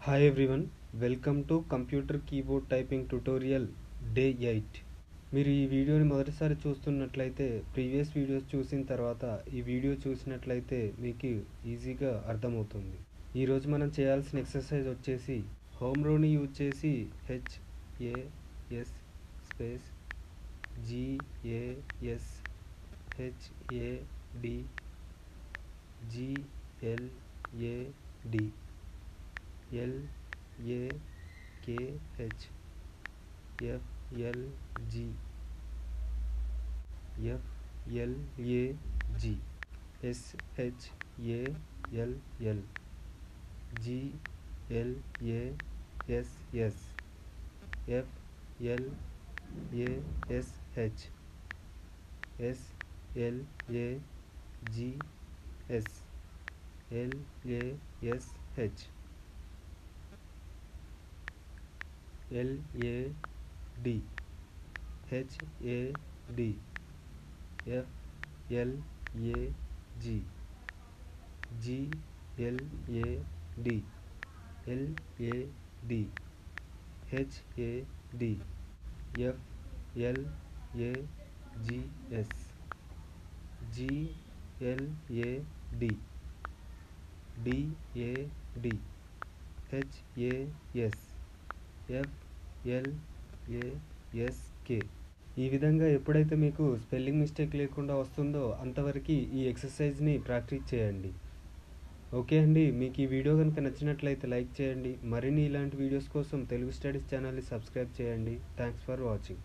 Hi everyone, welcome to computer keyboard typing tutorial day 8. మీరు ఈ వీడియోని మొదటిసారి చూస్తున్నట్లయితే ప్రీవియస్ వీడియోస్ చూసిన తర్వాత ఈ వీడియో చూసినట్లయితే మీకు ఈజీగా అర్థమవుతుంది. ఈరోజు మనం చేయాల్సిన ఎక్సర్సైజ్ వచ్చేసి హోమ్ రోని యూజ్ చేసి HAS space GAS HAD GLAD LAKH FLG FLAG SHALL GLASS FLASH SLAGS LASH LAD HAD FLAG GLAD LAD HAD FLAGS GLAD DAD HAS FLASK. ఈ విధంగా ఎప్పుడైతే మీకు స్పెల్లింగ్ మిస్టేక్ లేకుండా వస్తుందో అంతవరకు ఈ ఎక్సర్సైజ్ని ప్రాక్టీస్ చేయండి. ఓకే అండి, మీకు ఈ వీడియో కనుక నచ్చినట్లయితే లైక్ చేయండి. మరిన్ని ఇలాంటి వీడియోస్ కోసం తెలుగు స్టడీస్ ఛానల్ని సబ్స్క్రైబ్ చేయండి. Thanks for watching.